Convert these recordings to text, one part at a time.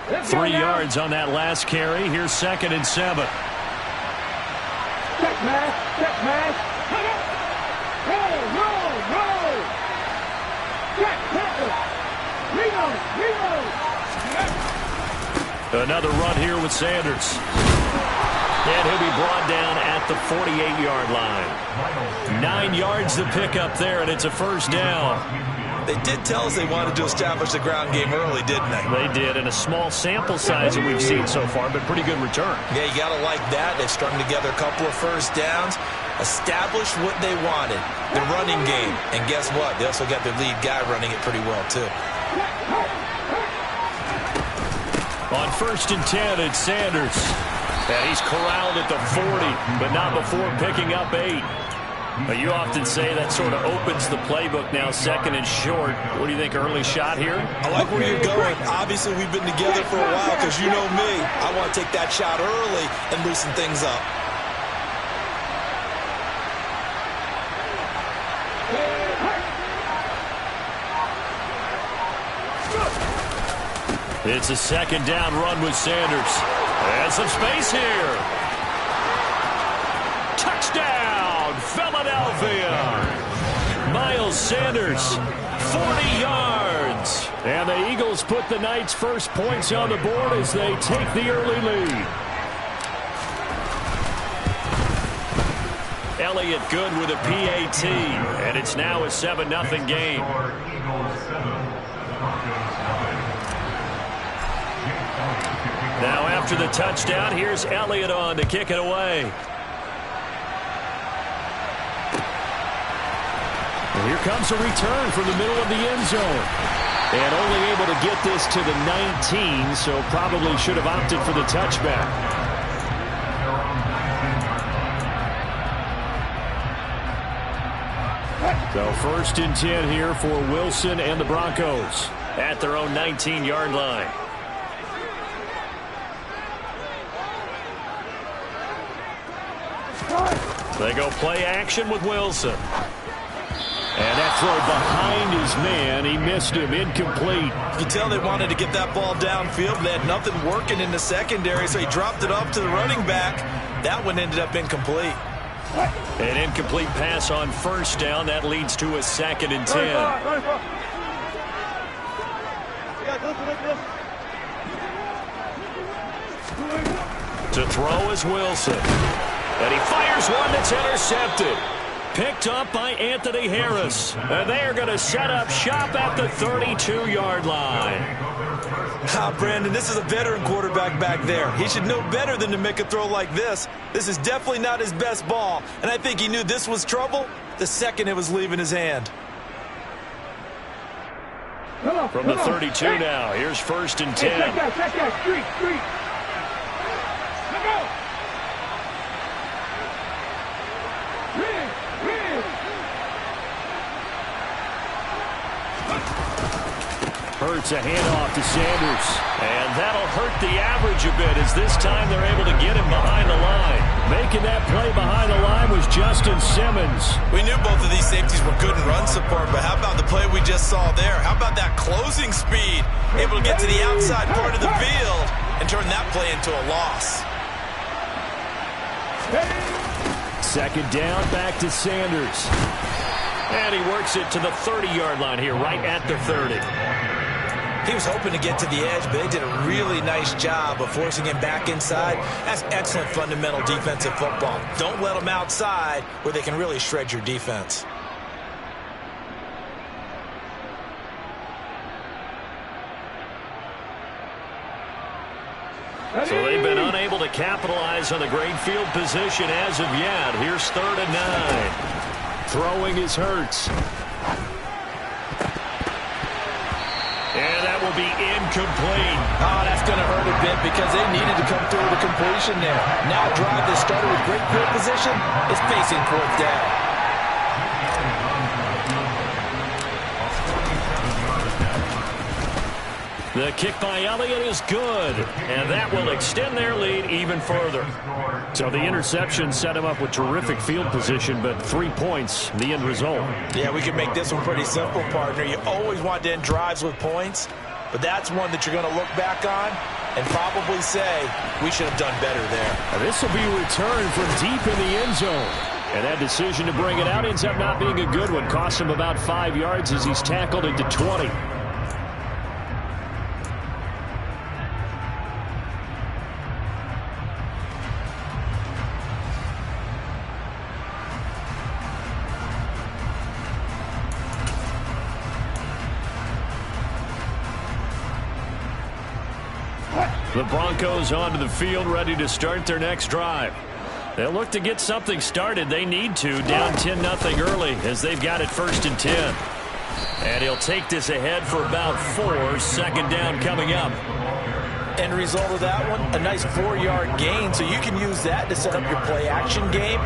3 yards on that last carry. Here's 2nd and 7. Check man. Check man. Roll. Check. Reload. Another run here with Sanders. And he'll be brought down at the 48-yard line. 9 yards to pick up there, and it's a first down. They did tell us they wanted to establish the ground game early, didn't they? They did, and a small sample size that we've seen so far, but pretty good return. Yeah, you got to like that. They've strung together a couple of first downs, established what they wanted, the running game. And guess what? They also got their lead guy running it pretty well, too. On 1st and 10, it's Sanders. And he's corralled at the 40, but not before picking up 8. You often say that sort of opens the playbook now, 2nd and short. What do you think, early shot here? I like where you're going. Obviously, we've been together for a while because you know me. I want to take that shot early and loosen things up. It's a 2nd down run with Sanders. And some space here. Touchdown, Philadelphia. Miles Sanders, 40 yards. And the Eagles put the Knights' first points on the board as they take the early lead. Elliott good with a PAT. And it's now a 7-0 game. Now after the touchdown, here's Elliott on to kick it away. And here comes a return from the middle of the end zone. And only able to get this to the 19, so probably should have opted for the touchback. So 1st and 10 here for Wilson and the Broncos at their own 19-yard line. They go play action with Wilson. And that throw behind his man. He missed him. Incomplete. You can tell they wanted to get that ball downfield. They had nothing working in the secondary, so he dropped it off to the running back. That one ended up incomplete. An incomplete pass on 1st down. That leads to a 2nd and 10. To throw is Wilson. And he fires one that's intercepted. Picked up by Anthony Harris. And they are going to set up shop at the 32-yard line. Brandon, this is a veteran quarterback back there. He should know better than to make a throw like this. This is definitely not his best ball. And I think he knew this was trouble the second it was leaving his hand. From the 32 now, here's 1st and 10. Check that, street. Let's go. Hurts a handoff to Sanders. And that'll hurt the average a bit as this time they're able to get him behind the line. Making that play behind the line was Justin Simmons. We knew both of these safeties were good in run support, but how about the play we just saw there? How about that closing speed? Able to get to the outside part of the field and turn that play into a loss. 2nd down, back to Sanders. And he works it to the 30-yard line here, right at the 30. He was hoping to get to the edge, but they did a really nice job of forcing him back inside. That's excellent fundamental defensive football. Don't let them outside where they can really shred your defense. So they've been unable to capitalize on the great field position as of yet. Here's 3rd and 9. Throwing is Hurts. And that will be incomplete. Oh, that's going to hurt a bit because they needed to come through with a completion there. Now a drive that started with great field position is facing 4th down. The kick by Elliott is good, and that will extend their lead even further. So the interception set him up with terrific field position, but 3 points, the end result. Yeah, we can make this one pretty simple, partner. You always want to end drives with points. but that's one that you're going to look back on and probably say, we should have done better there. This will be a return from deep in the end zone. And that decision to bring it out ends up not being a good one. Cost him about 5 yards as he's tackled into 20. The Broncos onto the field, ready to start their next drive. They'll look to get something started. They need to, down 10-0 early as they've got it 1st and 10. And he'll take this ahead for about 4. 2nd down coming up. End result of that one, a nice 4-yard gain, so you can use that to set up your play-action game,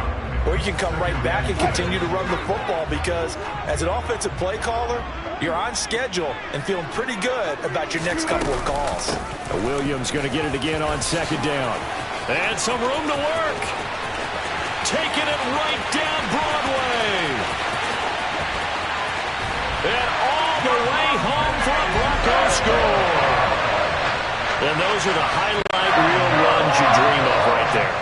or you can come right back and continue to run the football because as an offensive play caller, you're on schedule and feeling pretty good about your next couple of calls. Williams going to get it again on 2nd down. And some room to work. Taking it right down Broadway. And all the way home for a Bronco score. And those are the highlight reel runs you dream of right there.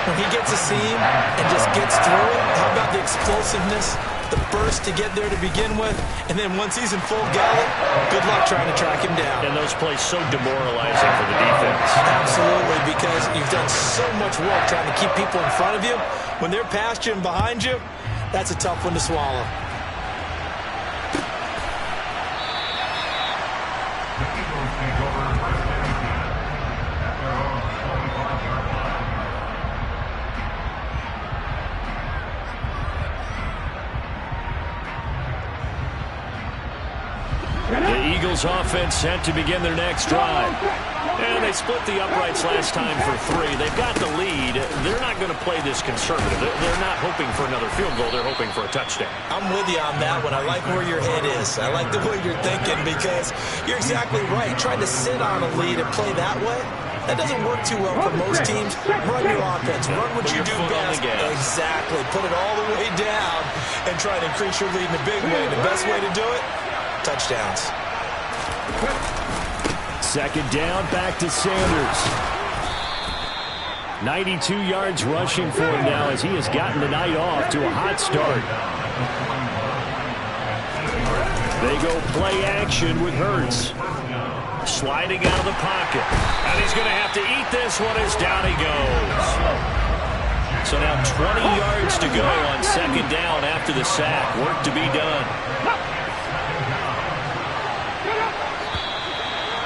When he gets a seam and just gets through it, how about the explosiveness, the burst to get there to begin with, and then once he's in full gallop, good luck trying to track him down. And those plays so demoralizing for the defense. Absolutely, because you've done so much work trying to keep people in front of you. When they're past you and behind you, that's a tough one to swallow. The Eagles offense set to begin their next drive. And they split the uprights last time for 3. They've got the lead. They're not going to play this conservative. They're not hoping for another field goal. They're hoping for a touchdown. I'm with you on that one. I like where your head is. I like the way you're thinking because you're exactly right. Trying to sit on a lead and play that way, that doesn't work too well for most teams. Run your offense. Run what you do best. Exactly. Put it all the way down and try to increase your lead in a big way. The best way to do it, touchdowns. 2nd down, back to Sanders. 92 yards rushing for him now as he has gotten the night off to a hot start. They go play action with Hurts. Sliding out of the pocket. And he's going to have to eat this one as down he goes. So now 20 yards to go on 2nd down after the sack. Work to be done.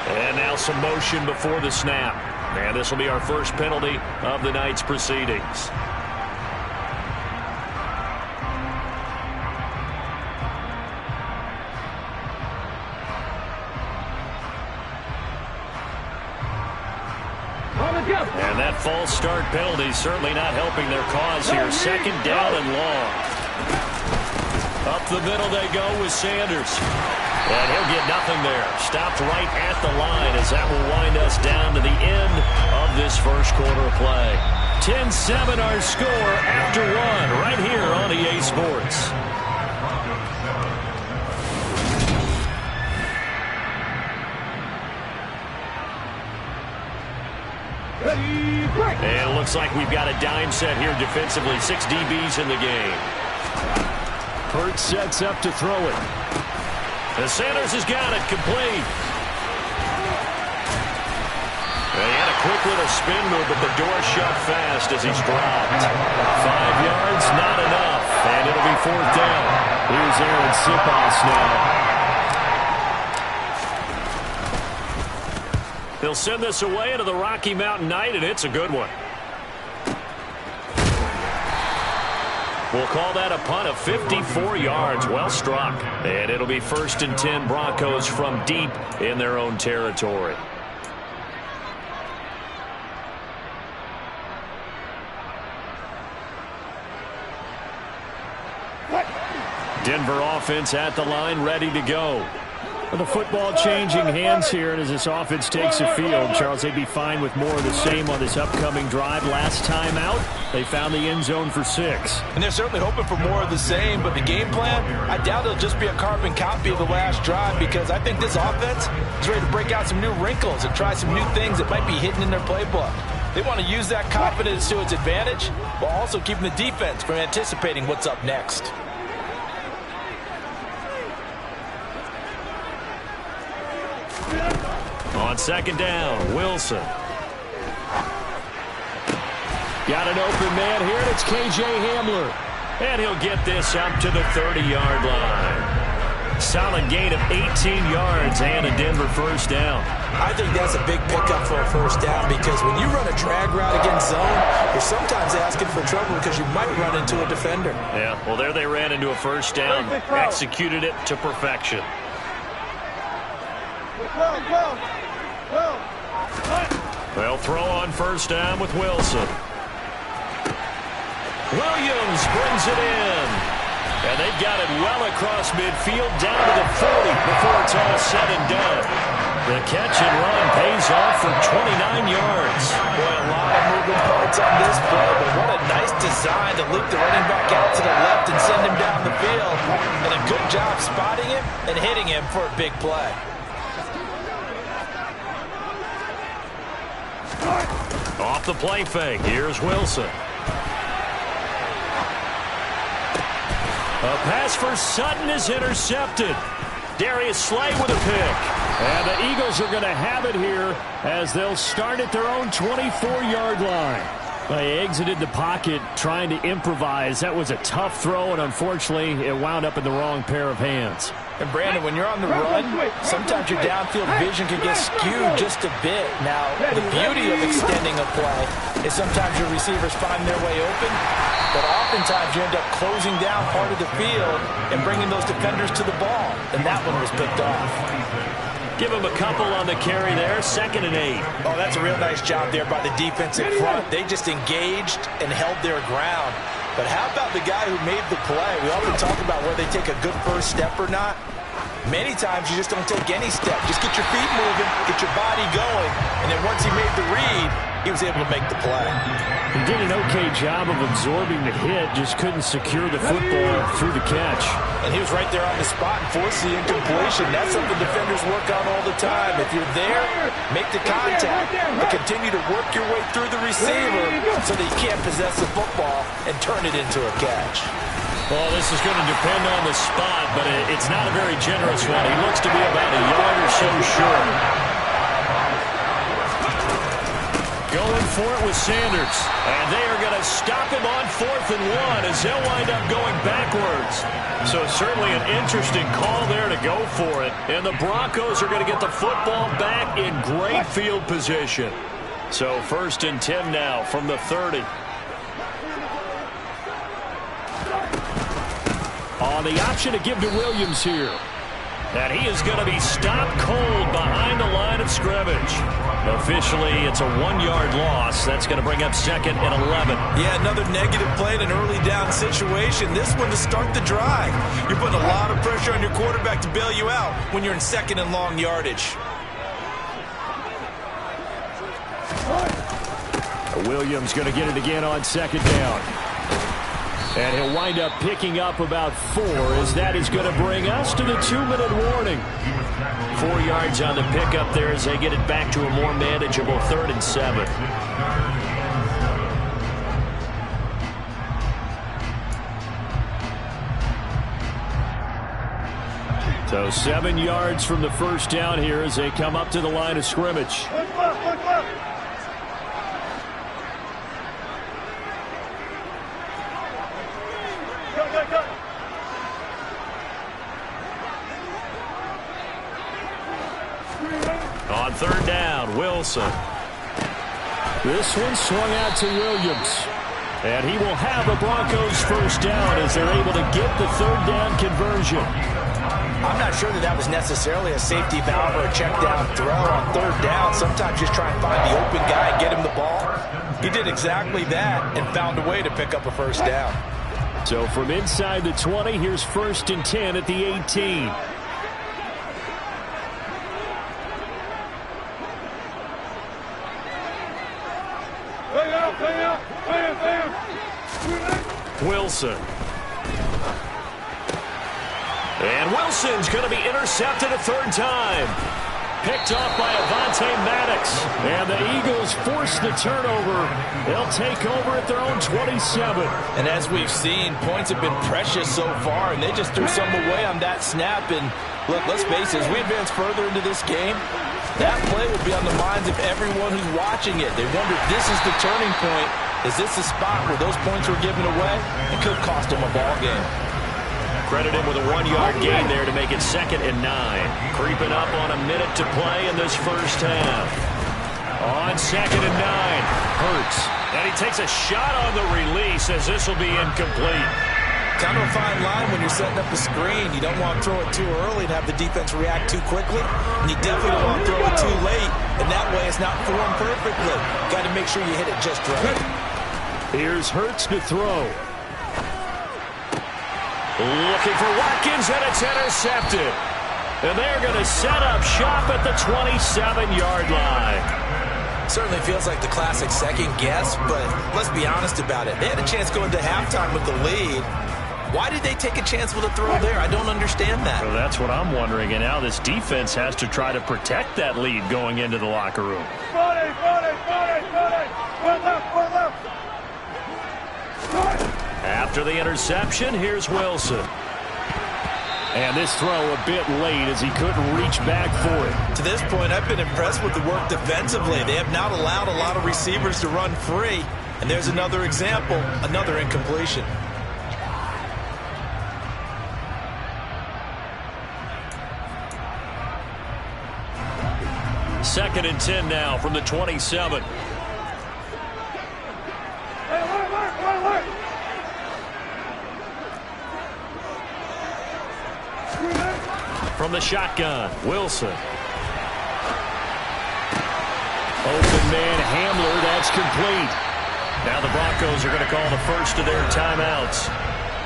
And now some motion before the snap. And this will be our first penalty of the night's proceedings. And that false start penalty certainly not helping their cause here. 2nd down and long. Up the middle they go with Sanders. And he'll get nothing there. Stopped right at the line as that will wind us down to the end of this first quarter of play. 10-7 our score after 1 right here on EA Sports. And it looks like we've got a dime set here defensively. 6 DBs in the game. Hurts sets up to throw it. And Sanders has got it complete. And he had a quick little spin move, but the door shut fast as he's dropped. 5 yards, not enough. And it'll be 4th down. Here's Aaron Sipas now. They'll send this away into the Rocky Mountain Night, and it's a good one. We'll call that a punt of 54 yards. Well struck. And it'll be 1st and 10 Broncos from deep in their own territory. Denver offense at the line, ready to go. Well, the football changing hands here, and as this offense takes the field, Charles, they'd be fine with more of the same on this upcoming drive. Last time out, they found the end zone for 6. And they're certainly hoping for more of the same, but the game plan, I doubt it'll just be a carbon copy of the last drive, because I think this offense is ready to break out some new wrinkles and try some new things that might be hidden in their playbook. They want to use that confidence to its advantage while also keeping the defense from anticipating what's up next. On second down, Wilson. Got an open man here, and it's K.J. Hamler. And he'll get this up to the 30-yard line. Solid gain of 18 yards and a Denver first down. I think that's a big pickup for a first down, because when you run a drag route against zone, you're sometimes asking for trouble because you might run into a defender. Yeah, well, there they ran into a first down, executed it to perfection. They'll throw on first down with Wilson. Williams brings it in. And they've got it well across midfield, down to the 40 before it's all said and done. The catch and run pays off for 29 yards. Boy, a lot of moving parts on this play, but what a nice design to leap the running back out to the left and send him down the field. And a good job spotting him and hitting him for a big play. Off the play fake, here's Wilson. A pass for Sutton is intercepted. Darius Slay with a pick. And the Eagles are going to have it here as they'll start at their own 24-yard line. They exited the pocket trying to improvise. That was a tough throw, and unfortunately, it wound up in the wrong pair of hands. And Brandon, when you're on the run, sometimes your downfield vision can get skewed just a bit. Now, the beauty of extending a play is sometimes your receivers find their way open, but oftentimes you end up closing down part of the field and bringing those defenders to the ball, and that one was picked off. Give him a couple on the carry there, 2nd and 8. Oh, that's a real nice job there by the defensive front. They just engaged and held their ground. But how about the guy who made the play? We often talk about whether they take a good first step or not. Many times you just don't take any step. Just get your feet moving, get your body going, and then once he made the read, he was able to make the play. He did an okay job of absorbing the hit, just couldn't secure the football through the catch. And he was right there on the spot and forced the incompletion. That's something defenders work on all the time. If you're there, make the contact, but continue to work your way through the receiver so that you can't possess the football and turn it into a catch. Well, this is going to depend on the spot, but it's not a very generous one. He looks to be about a yard or so short. Going for it with Sanders. And they are going to stop him on 4th and 1 as he'll wind up going backwards. So certainly an interesting call there to go for it. And the Broncos are going to get the football back in great field position. So 1st and 10 now from the 30. On the option to give to Williams here. And he is going to be stopped cold behind the line of scrimmage. Officially, it's a 1-yard loss. That's going to bring up 2nd and 11. Yeah, another negative play in an early down situation. This one to start the drive. You're putting a lot of pressure on your quarterback to bail you out when you're in 2nd and long yardage. Williams going to get it again on 2nd down. And he'll wind up picking up about 4 as that is going to bring us to the 2-minute warning. 4 yards on the pickup there as they get it back to a more manageable 3rd and 7. So 7 yards from the first down here as they come up to the line of scrimmage. On 3rd down, Wilson. This one swung out to Williams. And he will have a Broncos first down as they're able to get the 3rd down conversion. I'm not sure that was necessarily a safety valve or a check down throw on 3rd down. Sometimes just try and find the open guy and get him the ball. He did exactly that and found a way to pick up a first down. So from inside the 20, here's 1st and 10 at the 18. Wilson. And Wilson's going to be intercepted a third time. Picked off by Avonte Maddox. And the Eagles force the turnover. They'll take over at their own 27. And as we've seen, points have been precious so far, and they just threw some away on that snap. And look, let's face it, as we advance further into this game, that play will be on the minds of everyone who's watching it. They wonder if this is the turning point. Is this the spot where those points were given away? It could cost them a ball game. Credited with a 1-yard gain there to make it 2nd and 9. Creeping up on a minute to play in this first half. On 2nd and 9, Hurts. And he takes a shot on the release as this will be incomplete. Kind of a fine line when you're setting up a screen. You don't want to throw it too early and have the defense react too quickly. And you definitely don't want to throw it too late. And that way it's not formed perfectly. Got to make sure you hit it just right. Here's Hurts to throw. Looking for Watkins, and it's intercepted. And they're going to set up shop at the 27-yard line. Certainly feels like the classic second guess, but let's be honest about it. They had a chance going to halftime with the lead. Why did they take a chance with a throw there? I don't understand that. Well, that's what I'm wondering. And now this defense has to try to protect that lead going into the locker room. After the interception, here's Wilson. And this throw a bit late as he couldn't reach back for it. To this point, I've been impressed with the work defensively. They have not allowed a lot of receivers to run free. And there's another example, another incompletion. Second and 10 now from the 27. From the shotgun, Wilson. Open man, Hamler, that's complete. Now the Broncos are going to call the first of their timeouts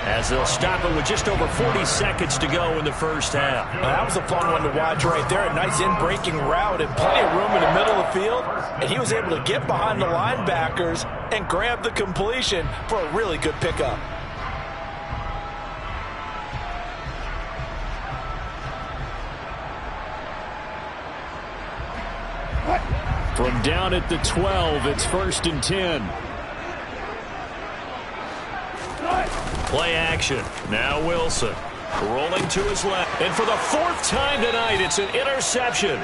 as they'll stop it with just over 40 seconds to go in the first half. Now, that was a fun one to watch right there. A nice in-breaking route and plenty of room in the middle of the field. And he was able to get behind the linebackers and grab the completion for a really good pickup. From down at the 12, it's 1st and 10. Play action. Now Wilson rolling to his left. And for the 4th time tonight, it's an interception.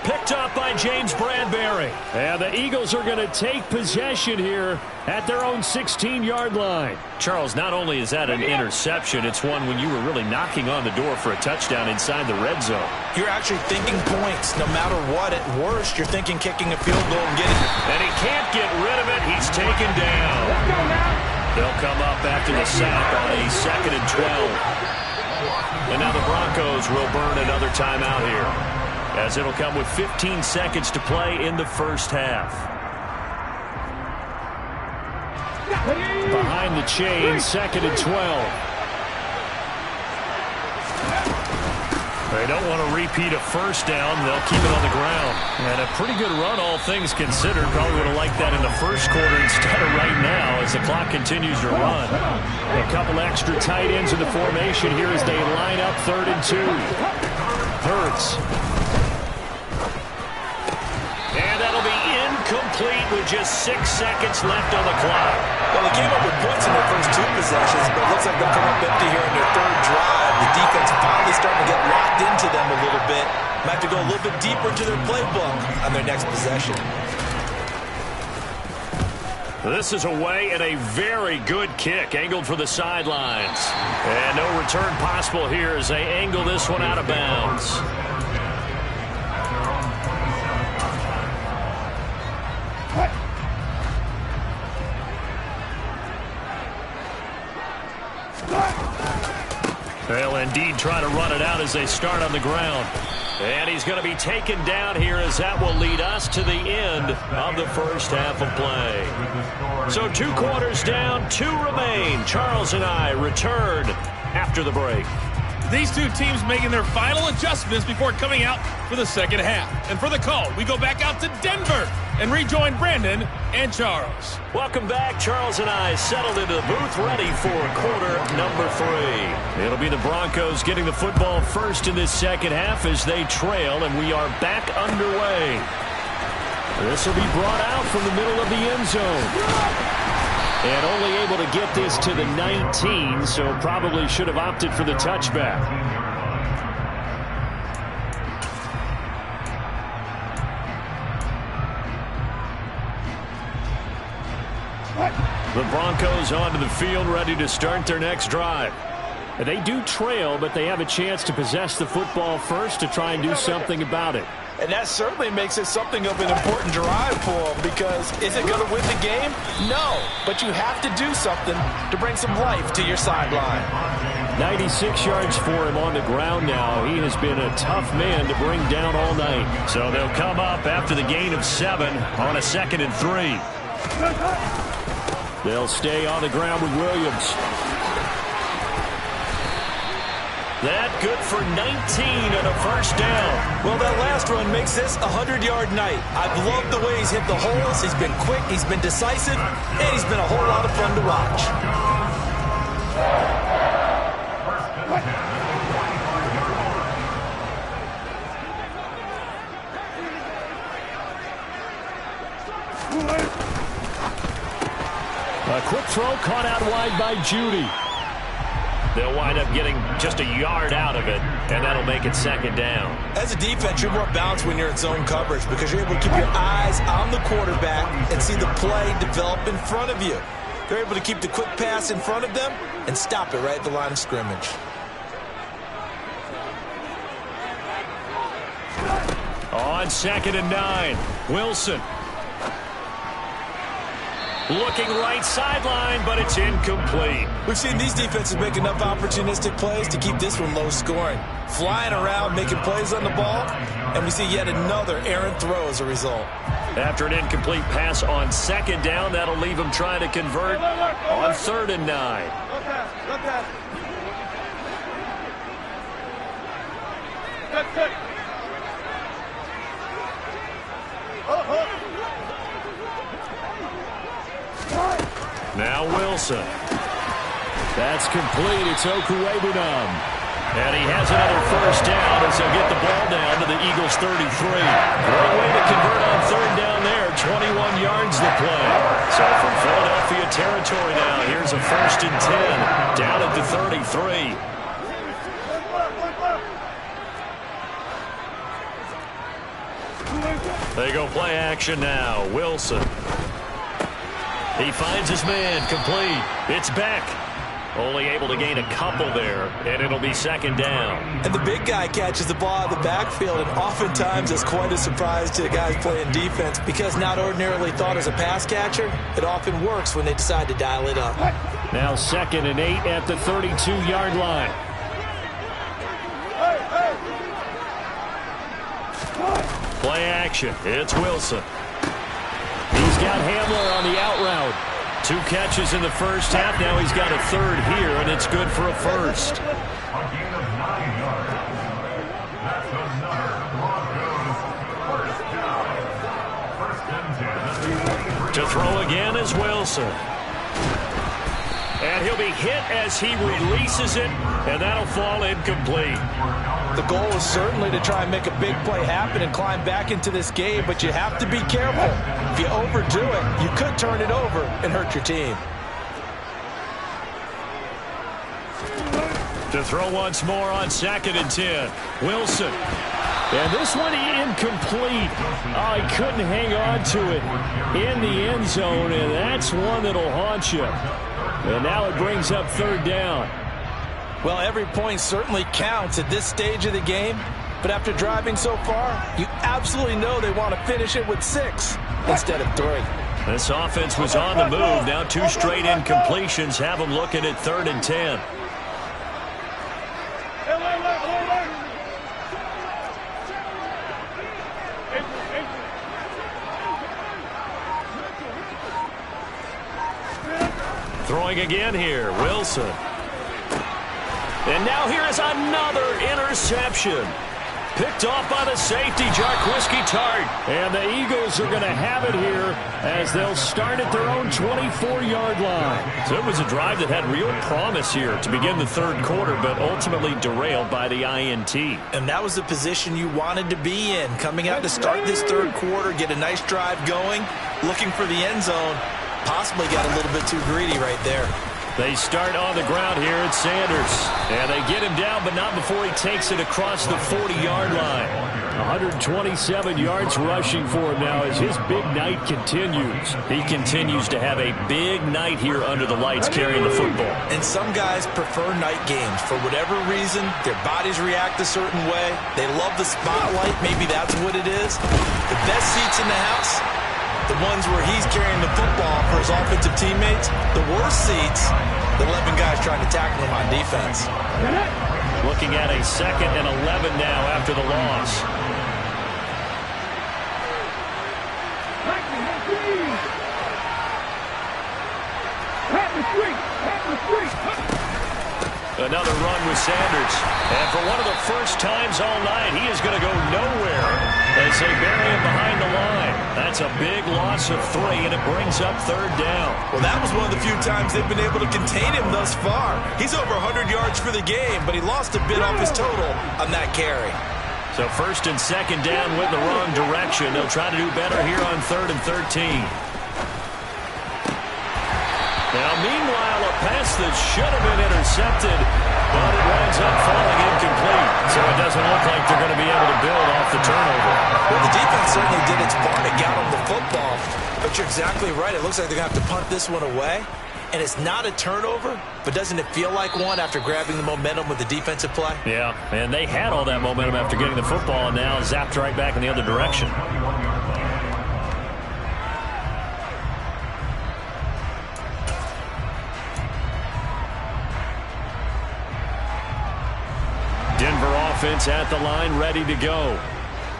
Picked up by James Bradbury. And the Eagles are going to take possession here at their own 16-yard line. Charles, not only is that an interception, it's one when you were really knocking on the door for a touchdown inside the red zone. You're actually thinking points no matter what. At worst, you're thinking kicking a field goal and getting it. And he can't get rid of it. He's taken down. They'll come up after the sack on a 2nd and 12. And now the Broncos will burn another timeout here, as it'll come with 15 seconds to play in the first half. Behind the chain, 2nd and 12. They don't want to repeat a first down. They'll keep it on the ground. And a pretty good run, all things considered. Probably would have liked that in the first quarter instead of right now as the clock continues to run. A couple extra tight ends in the formation here as they line up 3rd and 2. Hurts. And that'll be incomplete with just 6 seconds left on the clock. Well, they came up with points in their first 2 possessions, but it looks like they'll come up empty here in their 3rd drive. The defense finally starting to get locked into them a little bit. Might have to go a little bit deeper into their playbook on their next possession. This is away and a very good kick, angled for the sidelines. And no return possible here as they angle this one out of bounds. They'll indeed try to run it out as they start on the ground. And he's going to be taken down here as that will lead us to the end of the first half of play. So 2 quarters down, 2 remain. Charles and I return after the break. These two teams making their final adjustments before coming out for the second half. And for the call, we go back out to Denver and rejoin Brandon and Charles. Welcome back. Charles and I settled into the booth, ready for quarter number 3. It'll be the Broncos getting the football first in this second half as they trail, and we are back underway. This will be brought out from the middle of the end zone. And only able to get this to the 19, so probably should have opted for the touchback. The Broncos onto the field, ready to start their next drive. They do trail, but they have a chance to possess the football first to try and do something about it. And that certainly makes it something of an important drive for them, because is it going to win the game? No, but you have to do something to bring some life to your sideline. 96 yards for him on the ground now. He has been a tough man to bring down all night. So they'll come up after the gain of 7 on a 2nd and 3. They'll stay on the ground with Williams. That good for 19 and a first down. Well, that last run makes this a 100-yard night. I've loved the way he's hit the holes. He's been quick, he's been decisive, and he's been a whole lot of fun to watch. A quick throw caught out wide by Judy. They'll wind up getting just a yard out of it, and that'll make it 2nd down. As a defense, you're more balanced when you're in zone coverage because you're able to keep your eyes on the quarterback and see the play develop in front of you. They're able to keep the quick pass in front of them and stop it right at the line of scrimmage. On 2nd and 9, Wilson. Looking right sideline, but it's incomplete. We've seen these defenses make enough opportunistic plays to keep this one low scoring. Flying around, making plays on the ball, and we see yet another errant throw as a result. After an incomplete pass on 2nd down, that'll leave him trying to convert on 3rd and 9. Good. Now Wilson. That's complete. It's Okuwebunam. And he has another first down as they'll get the ball down to the Eagles' 33. Great way to convert on 3rd down there. 21 yards to play. So from Philadelphia territory now, here's a 1st and 10. Down at the 33. They go play action now. Wilson. He finds his man, complete. It's Beck. Only able to gain a couple there, and it'll be 2nd down. And the big guy catches the ball out of the backfield, and oftentimes it's quite a surprise to the guys playing defense because not ordinarily thought as a pass catcher, it often works when they decide to dial it up. Now 2nd and 8 at the 32-yard line. Play action. It's Wilson. He's got Hamler on the out route. 2 catches in the first half. Now he's got a 3rd here, and it's good for a 1st. To throw again is Wilson. And he'll be hit as he releases it, and that'll fall incomplete. The goal is certainly to try and make a big play happen and climb back into this game, but you have to be careful. If you overdo it, you could turn it over and hurt your team. To throw once more on 2nd and 10. Wilson. And this one incomplete. Oh, he couldn't hang on to it in the end zone, and that's one that'll haunt you. And now it brings up 3rd down. Well, every point certainly counts at this stage of the game, but after driving so far, you absolutely know they want to finish it with 6 instead of 3. This offense was on the move. Now 2 straight incompletions have them looking at 3rd and 10. Throwing again here, Wilson. And now here is another interception. Picked off by the safety, Jarquiski Tart. And the Eagles are going to have it here as they'll start at their own 24-yard line. So it was a drive that had real promise here to begin the third quarter, but ultimately derailed by the INT. And that was the position you wanted to be in. Coming out to start this third quarter, get a nice drive going, looking for the end zone. Possibly got a little bit too greedy right there. They start on the ground here at Sanders. And they get him down, but not before he takes it across the 40-yard line. 127 yards rushing for him now as his big night continues. He continues to have a big night here under the lights carrying the football. And some guys prefer night games. For whatever reason, their bodies react a certain way. They love the spotlight. Maybe that's what it is. The best seats in the house, the ones where he's carrying the football for his offensive teammates. The worst seats, the 11 guys trying to tackle him on defense. Looking at a 2nd and 11 now after the loss. Another run with Sanders. And for one of the first times all night, he is going to go nowhere as they bury him behind the line. That's a big loss of 3, and it brings up 3rd down. Well, that was one of the few times they've been able to contain him thus far. He's over 100 yards for the game, but he lost a bit off his total on that carry. So 1st and 2nd down went the wrong direction. They'll try to do better here on 3rd and 13. Now, meanwhile, a pass that should have been intercepted, but it winds up falling incomplete. So it doesn't look like they're going to be able to build off the turnover. Well, the defense certainly did its part to get him the football, but you're exactly right. It looks like they're going to have to punt this one away, and it's not a turnover, but doesn't it feel like one after grabbing the momentum with the defensive play? Yeah, and they had all that momentum after getting the football, and now zapped right back in the other direction. Denver offense at the line, ready to go.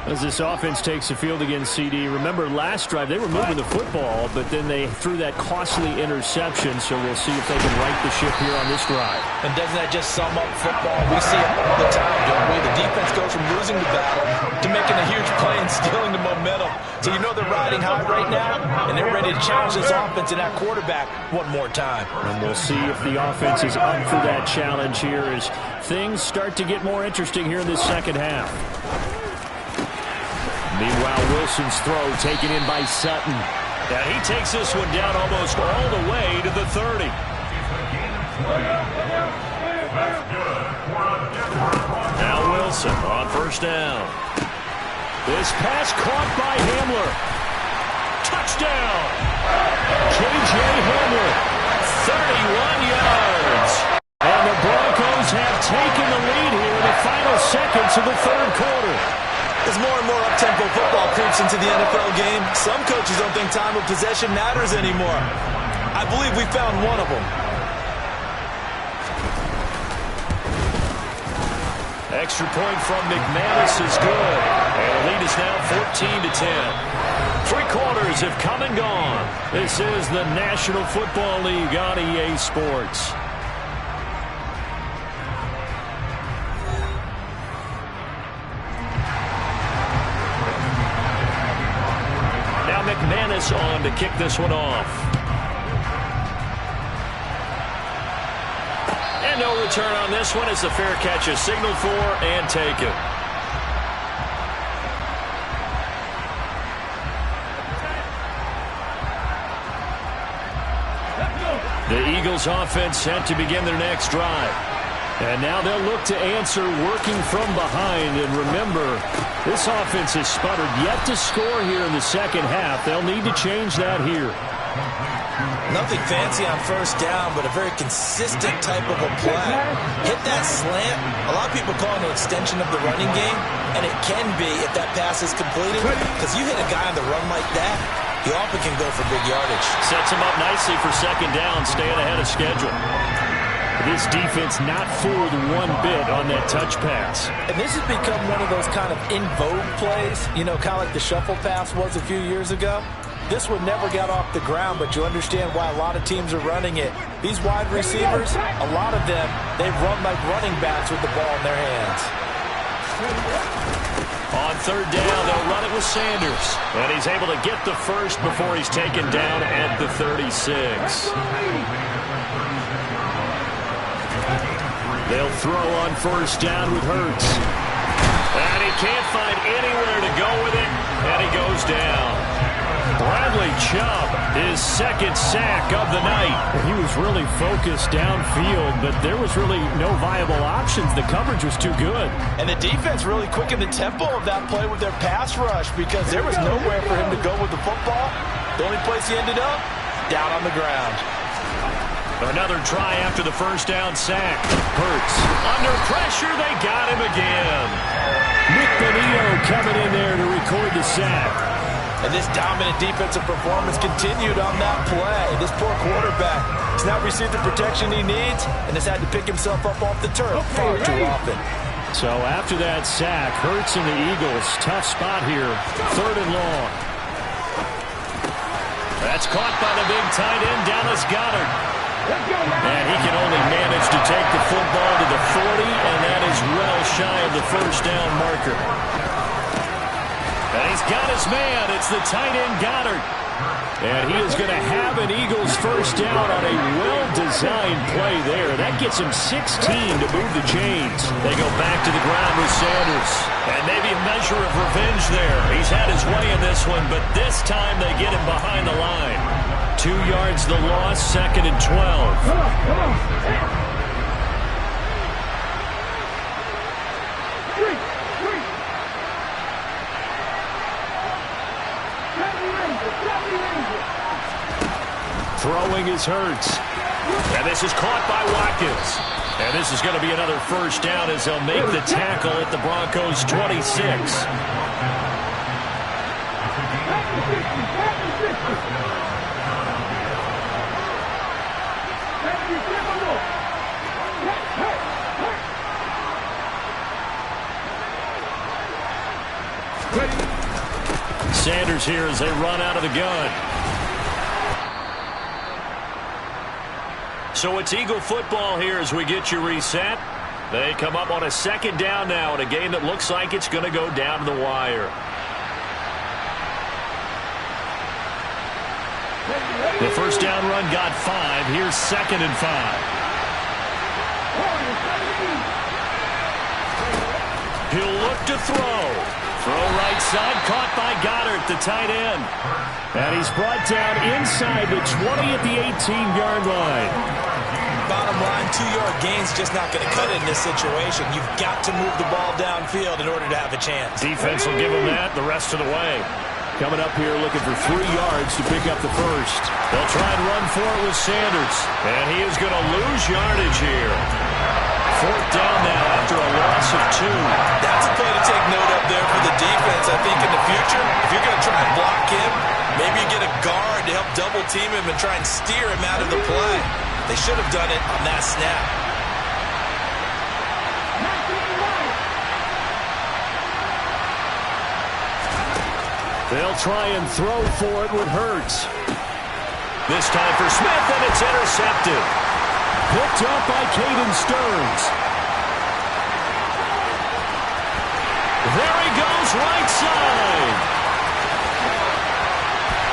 As this offense takes the field against CD, remember last drive they were moving the football, but then they threw that costly interception, so we'll see if they can right the ship here on this drive. And doesn't that just sum up football? We see it all the time, don't we? The defense goes from losing the battle to making a huge play and stealing the momentum. So you know they're riding high right now, and they're ready to challenge this offense and that quarterback one more time. And we'll see if the offense is up for that challenge here as things start to get more interesting here in this second half. Meanwhile, Wilson's throw taken in by Sutton. Now he takes this one down almost all the way to the 30. Now Wilson on 1st down. This pass caught by Hamler. Touchdown! K.J. Hamler, 31 yards. And the Broncos have taken the lead here in the final seconds of the third quarter. As more and more up-tempo football creeps into the NFL game, some coaches don't think time of possession matters anymore. I believe we found one of them. Extra point from McManus is good. And the lead is now 14-10. 3 quarters have come and gone. This is the National Football League on EA Sports. McManus on to kick this one off. And no return on this one as the fair catch is signaled for and taken. The Eagles offense set to begin their next drive. And now they'll look to answer working from behind. And remember, this offense has sputtered yet to score here in the second half. They'll need to change that here. Nothing fancy on 1st down, but a very consistent type of a play. Hit that slant. A lot of people call it an extension of the running game, and it can be if that pass is completed, because you hit a guy on the run like that, he often can go for big yardage. Sets him up nicely for 2nd down, staying ahead of schedule. This defense not fooled one bit on that touch pass. And this has become one of those kind of in vogue plays, you know, kind of like the shuffle pass was a few years ago. This one never got off the ground, but you understand why a lot of teams are running it. These wide receivers, a lot of them, they run like running backs with the ball in their hands. On third down, they'll run it with Sanders. And he's able to get the first before he's taken down at the 36. They'll throw on first down with Hurts. And he can't find anywhere to go with it, and he goes down. Bradley Chubb, his second sack of the night. He was really focused downfield, but there was really no viable options. The coverage was too good. And the defense really quickened the tempo of that play with their pass rush because there was nowhere for him to go with the football. The only place he ended up, down on the ground. Another try after the first down sack. Hurts. Under pressure, they got him again. Nick Bonito coming in there to record the sack. And this dominant defensive performance continued on that play. This poor quarterback has not received the protection he needs and has had to pick himself up off the turf far too often. So after that sack, Hurts and the Eagles, tough spot here. Third and long. That's caught by the big tight end, Dallas Goedert. And he can only manage to take the football to the 40, and that is well shy of the first down marker. And he's got his man. It's the tight end, Goedert. And he is going to have an Eagles first down on a well-designed play there. That gets him 16 to move the chains. They go back to the ground with Sanders. And maybe a measure of revenge there. He's had his way in this one, but this time they get him behind the line. 2 yards the loss, 2nd and 12. Come on. Throwing is Hurts. And this is caught by Watkins. And this is going to be another first down as they'll make the tackle at the Broncos' 26. Sanders here as they run out of the gun. So it's Eagle football here as we get you reset. They come up on a second down now in a game that looks like it's going to go down to the wire. The first down run got 5. Here's 2nd and 5. He'll look to throw. Throw right side, caught by Goedert, the tight end. And he's brought down inside the 20 at the 18-yard line. Bottom line, 2-yard gain's just not going to cut it in this situation. You've got to move the ball downfield in order to have a chance. Defense will give him that the rest of the way. Coming up here looking for 3 yards to pick up the first. They'll try and run for it with Sanders. And he is going to lose yardage here. 4th down now after a loss of 2. That's a play to take note of there for the defense. I think in the future, if you're going to try and block him, maybe you get a guard to help double team him and try and steer him out of the play. They should have done it on that snap. They'll try and throw for it with Hurts. This time for Smith, and it's intercepted. Picked up by Caden Stearns. There he goes, right side.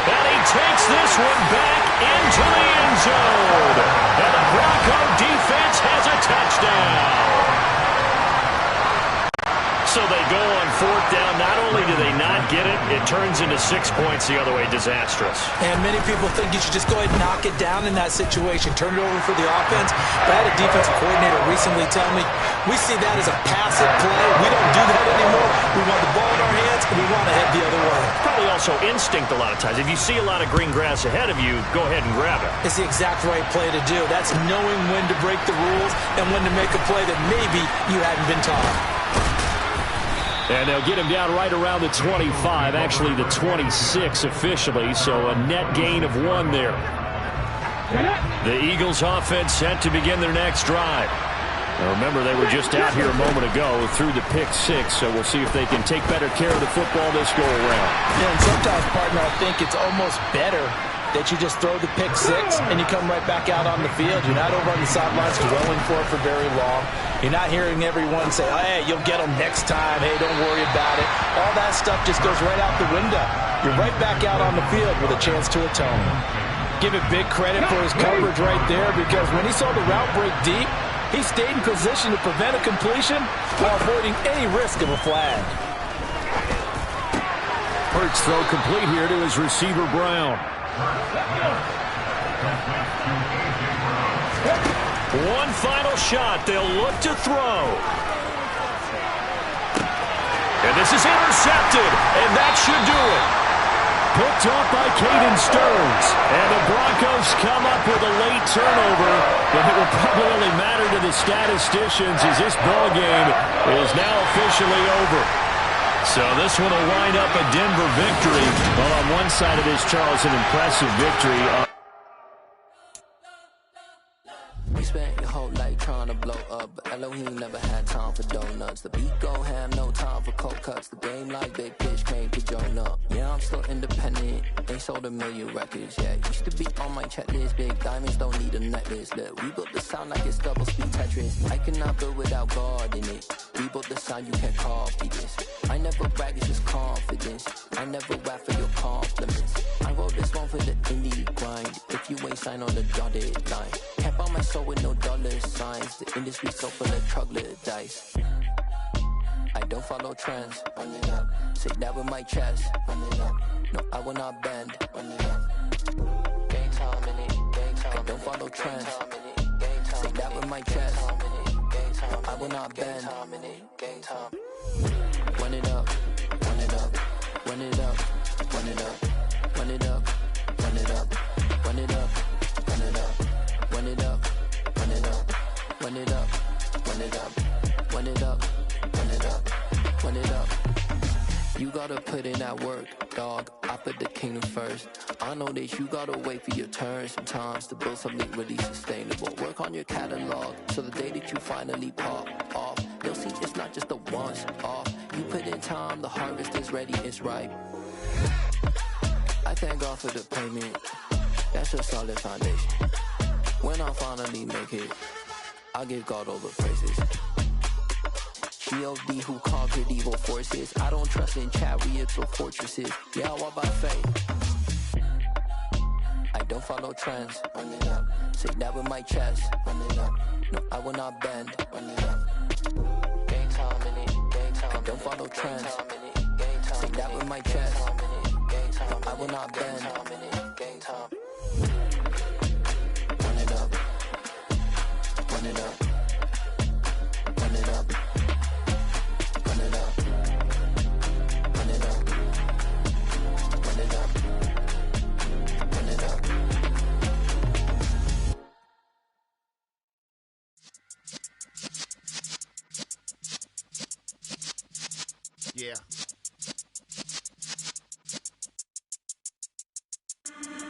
And he takes this one back into the end zone. And the Bronco defense has a touchdown. So they go on 4th down. Not only do they not get it, it turns into 6 points the other way. Disastrous. And many people think you should just go ahead and knock it down in that situation. Turn it over for the offense. But I had a defensive coordinator recently tell me, we see that as a passive play. We don't do that anymore. We want the ball in our hands, and we want to head the other way. Probably also instinct a lot of times. If you see a lot of green grass ahead of you, go ahead and grab it. It's the exact right play to do. That's knowing when to break the rules and when to make a play that maybe you hadn't been taught. And they'll get him down right around the 25, actually the 26 officially, so a net gain of 1 there. The Eagles offense set to begin their next drive. Now remember, they were just out here a moment ago through the pick 6, so we'll see if they can take better care of the football this go-around. Yeah, and sometimes, partner, I think it's almost better that you just throw the pick six and you come right back out on the field. You're not over on the sidelines dwelling for it for very long. You're not hearing everyone say, oh, hey, you'll get them next time. Hey, don't worry about it. All that stuff just goes right out the window. You're right back out on the field with a chance to atone. Give it big credit for his coverage right there, because when he saw the route break deep, he stayed in position to prevent a completion while avoiding any risk of a flag. Hurts throw complete here to his receiver, Brown. One final shot. They'll look to throw. And this is intercepted, and that should do it. Picked off by Caden Stearns. And the Broncos come up with a late turnover, but it will probably only matter to the statisticians as this ball game is now officially over. So this one will wind up a Denver victory. Well, on one side of this, Charles, an impressive victory. We spent your whole life trying to blow up, but Elohim never had time for donuts. The beat go ham, no time for cold cuts. The game like big pitch came to join up. Yeah, I'm still independent, ain't sold a million records yet. Used to be on my checklist, big diamonds don't need a necklace. Look, we built the sound like it's double speed Tetris. I cannot build without God in it. We built the sound, you can't copy this. I never brag, it's just confidence. I never rap for your compliments. I wrote this one for the indie grind. If you ain't signed on the dotted line, can't buy my soul with no dollar signs. The industry so full of troglodytes. I don't follow trends. Say that with my chest. No, I will not bend. Game time in it. I don't follow trends. Say that with my chest. No, I will not bend. Run it up, run it up, run it up, run it up, run it up, run it up, run it up, run it up, run it up, run it up, run it up, run it up, run it up, run it up, run it up. You gotta put in that work, dog. I put the kingdom first. I know that you gotta wait for your turn sometimes to build something really sustainable. Work on your catalog, so the day that you finally pop off, you'll see it's not just a once off. You put in time, the harvest is ready, it's ripe. I thank God for the payment. That's a solid foundation. When I finally make it, I give God all the praises. G.O.D. who conquered evil forces. I don't trust in chariots or fortresses. Yeah, I walk by faith. I don't follow trends. Run it up. Say that with my chest. Run it up. No, I will not bend. Run it up. Game time in it. Game time. I don't follow trends. Say that with my chest. No, I will not bend. Game time. Run it up. Run it up. Run it up. Run it up. Run it up. Run it up. Run it up. Yeah.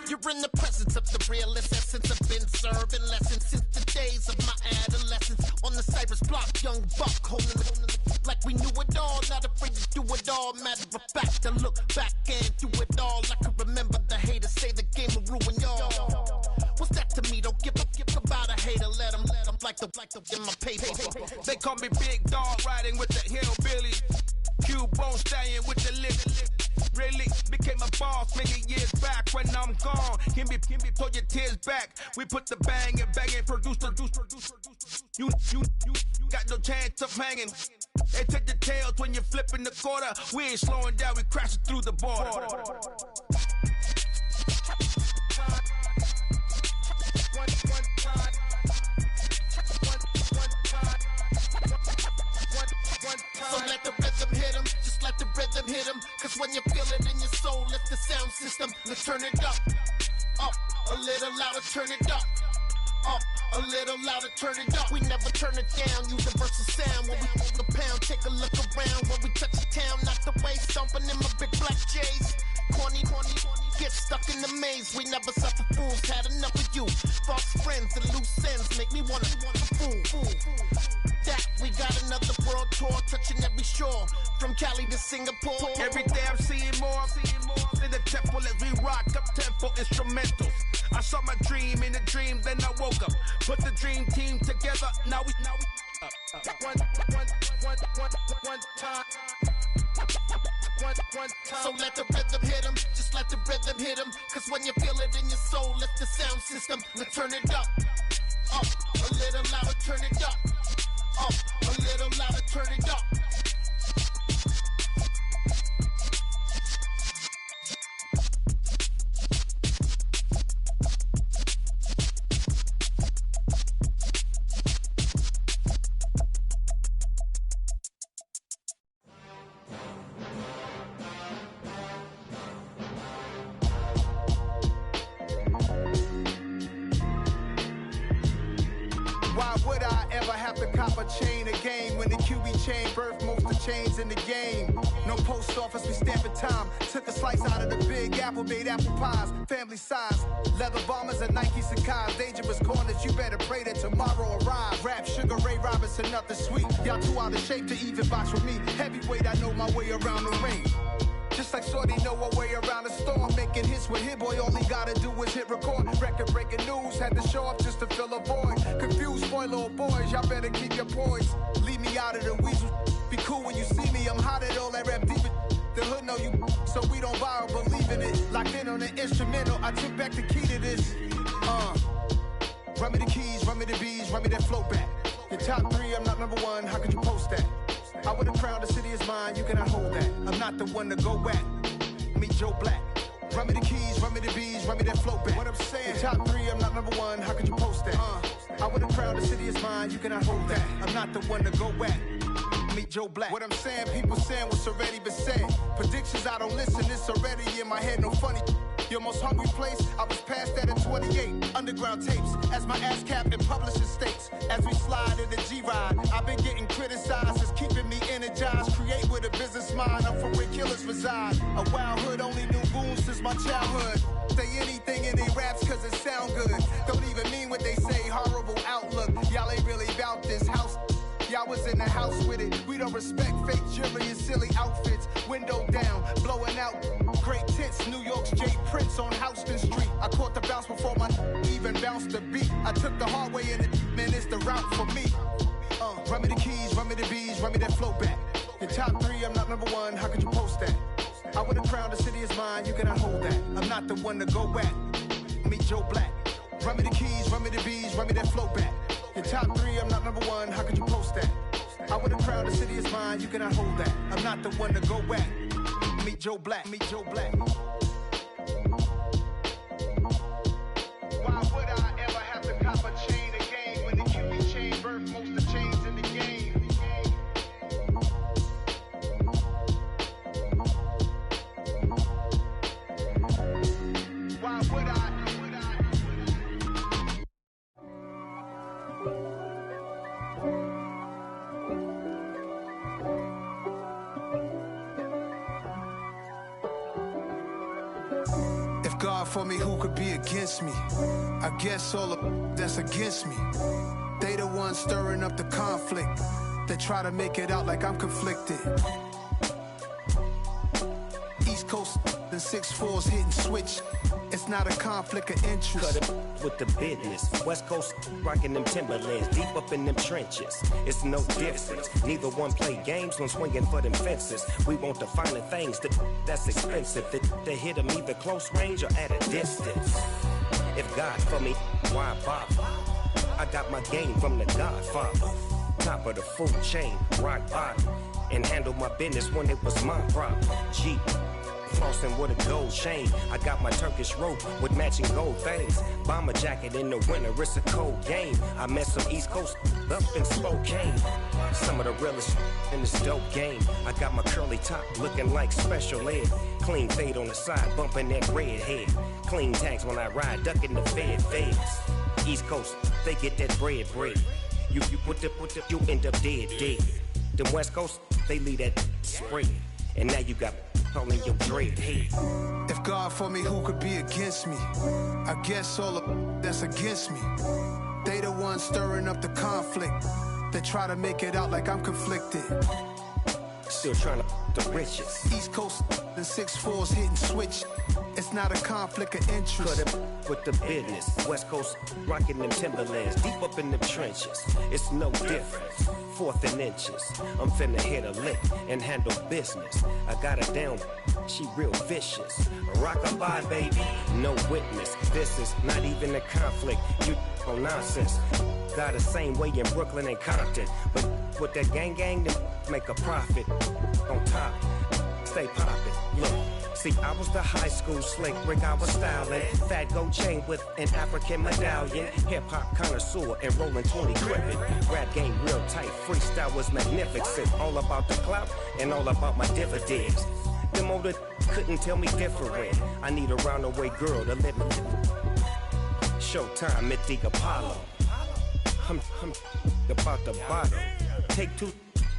You're in the presence of the realest essence. I've been serving lessons since the days of my adolescence. On the Cypress block, young buck holding it like we knew it all. Not afraid to do it all. Matter of fact, I look back and do it all. I can remember the haters say the game will ruin y'all. What's that to me? Don't give about a hater. Let them like the in my paper. They call me Big Dog, riding with the hillbilly. Cubone staying with the lip. Really became a boss many years back. When I'm gone, can be pull your tears back. We put the bang and produce. You got no chance of hanging. They take the tails when you're flipping the quarter. We ain't slowing down, we crashing through the border. So let the rhythm hit him, just let the rhythm hit him. Cause when you feel it in your soul, lift the sound system. Let's turn it up, a little louder, turn it up, a little louder, turn it up. We never turn it down, universal sound. When we hold the pound, take a look around. When we touch the town, knock the way, stomping in my big black J's. Corny, get stuck in the maze. We never suffer fools, had enough of you. False friends and loose ends make me wanna fool. That we got another world tour, touching every shore, from Cali to Singapore. Every day I'm seeing more in the temple as we rock up tempo instrumental. instrumentals. I saw my dream in a dream, then I woke up. Put the dream team together, now we one time. So let the rhythm hit him, just let the rhythm hit him. Cause when you feel it in your soul, lift the sound system. Now turn it up, a little louder, turn it up, a little louder, turn it up. Chain a game when the QB chain birthed most of chains in the game. No post office, we stamping time. Took a slice out of the big apple, made apple pies, family size. Leather bombers and Nike Sacai's. Dangerous corners, you better pray that tomorrow arrives. Rap, Sugar Ray Robinson, nothing sweet. Y'all too out of shape to even box with me. Heavyweight, I know my way around the ring. Just like Shorty know her way around the storm. Making hits with Hit Boy, all he gotta do is hit record. Record breaking news, had to show up just to fill a void. Confused boy, little boys, y'all better keep your poise. Leave me out of the weasel. Be cool when you see me, I'm hot at all that rap deep. The hood know you, so we don't borrow, believe in it. Locked in on the instrumental, I took back the key to this. Run me the keys, run me the bees, run me that flow back. Your top 3, I'm not number 1, how could you post that? I would've crowned the city is mine, you cannot hold that. I'm not the one to go back. Meet Joe Black. Run me the keys, run me the bees, run me that flow back. What I'm saying, top 3, I'm not number 1, how could you post that? I would've crowned the city is mine, you cannot hold that. I'm not the one to go back. Meet Joe Black. What I'm saying, people saying what's already been said. Predictions, I don't listen, it's already in my head, no funny. Your most hungry place, I was past that at 28. Underground tapes, as my ass cap in publishing states. As we slide in the G-Ride, I've been getting criticized, it's keeping me energized. Create with a business mind, I'm from where killers reside. A wild hood, only knew goons since my childhood. Say anything in they raps cause it sound good. Don't even mean what they say, horrible outlook. Y'all ain't really about this house. Y'all was in the house with it. We don't respect fake jewelry and silly outfits. Window down, blowing out great tits. New York's J. Prince on Houston Street. I caught the bounce before my even bounced the beat. I took the hard way in it, man, it's the route for me. Run me the keys, run me the bees, run me that flow back. Your top 3, I'm not number 1, how could you post that? I would've crowned the city is mine, you cannot hold that. I'm not the one to go back. Meet Joe Black. Run me the keys, run me the bees, run me that flow back. Your top 3, I'm not number 1, how could you post that? I would've crowned the city is mine, you cannot hold that. I'm not the one to go back. Meet Joe Black, meet Joe Black. Why would I ever have to cop a chain again when the QB chain birthed most of chains in the game? Why would I? God for me, who could be against me? I guess all of that's against me. They the ones stirring up the conflict. They try to make it out like I'm conflicted. East Coast and 6'4's hitting switch. It's not a conflict of interest. Cut it with the business. West Coast rocking them Timberlands, deep up in them trenches. It's no difference. Neither one play games when swinging for them fences. We want the finer things that's expensive. That hit them either close range or at a distance. If God for me, why bother? I got my game from the Godfather. Top of the food chain, rock bottom. And handle my business when it was my problem. Jeep. Flossing with a gold chain. I got my Turkish rope with matching gold things. Bomber jacket in the winter, it's a cold game. I met some East Coast up in Spokane. Some of the realest in this dope game. I got my curly top looking like special ed. Clean fade on the side, bumping that red head. Clean tags when I ride, ducking the feds. East Coast, they get that bread. You you end up dead. Them West Coast, they leave that spread. And now you got all in your dread head. If God for me, who could be against me? I guess all of that's against me. They the ones stirring up the conflict. They try to make it out like I'm conflicted. Still trying to the riches. East Coast and 6'4's hitting switch. It's not a conflict of interest. Cut it with the business. West Coast rocking them Timberlands. Deep up in them trenches. It's no difference. 4th and inches. I'm finna hit a lick and handle business. I got her down. She real vicious. Rockabye, baby. No witness. This is not even a conflict. You on nonsense. Got the same way in Brooklyn and Compton. But with that gang, then make a profit. On top. Stay poppin'. Look. See, I was the high school slick Rick, I was styling. Fat gold chain with an African medallion. Hip-hop connoisseur and rolling 20 gripping. Rap game real tight, freestyle was magnificent. All about the clout and all about my dividends. Them older couldn't tell me different. I need a roundaway girl to live in. Showtime at the Apollo. I'm about the bottom. Take 2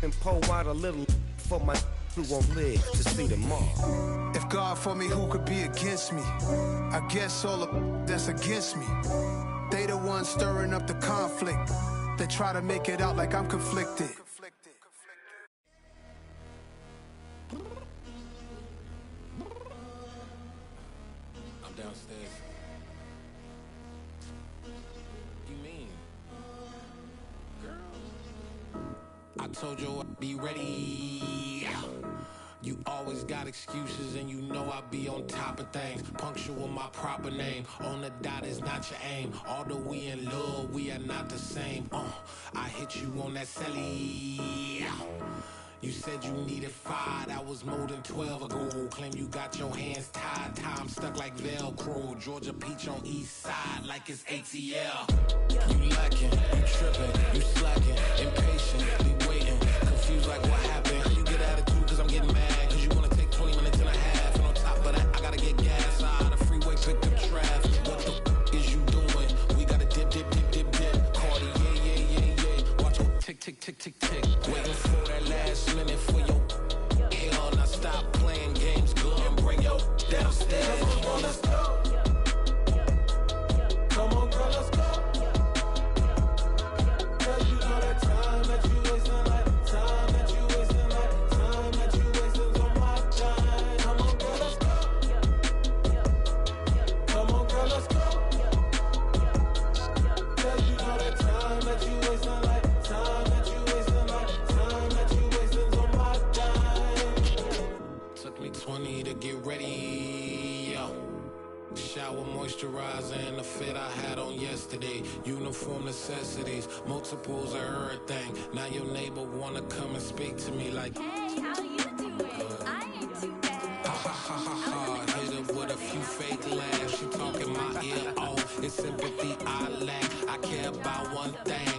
and pour out a little for my who won't live to see tomorrow. If God for me, who could be against me? I guess all of that's against me. They the ones stirring up the conflict. They try to make it out like I'm conflicted. I'm downstairs. You mean? Girl, I told you I'd be ready. You always got excuses and you know I be on top of things. Punctual my proper name. On the dot is not your aim. Although we in love, we are not the same. I hit you on that celly. You said you needed 5, that was more than 12 ago. Claim you got your hands tied, time stuck like Velcro. Georgia Peach on east side like it's ATL. You lacking, you tripping, you slacking, impatient, waiting, confused like what happened. You get attitude cause I'm getting mad, cause you wanna take 20 minutes and a half. And on top of that, I gotta get gas out of the freeway, picked up traffic. What the f is you doing? We gotta dip, dip, dip, dip, dip. Cardi, yeah. Watch your tick, tick, tick, tick, tick. Waiting for that last minute for your hell. Now stop playing games, girl, and bring your downstairs. Come on, let's go. Come on, girl, let's go. Cause you know that time that you wasting, like time that you wasting, like time that you wasting on my time. Come on, girl, let's go. Come on, girl, let's go. Cause you know that time that you wasting, like time that you wasting, like time that you wasting on my time. Took me 20 to get ready, yo. Shower moisturizer and the fit I had on yesterday. Uniform necessities, multiples of everything. Now your neighbor wanna come and speak to me like, hey, how you doing? I ain't too bad. Ha ha ha ha ha. Hit her with a few fake laughs. She talking my ear off. It's sympathy I lack. I care about one thing.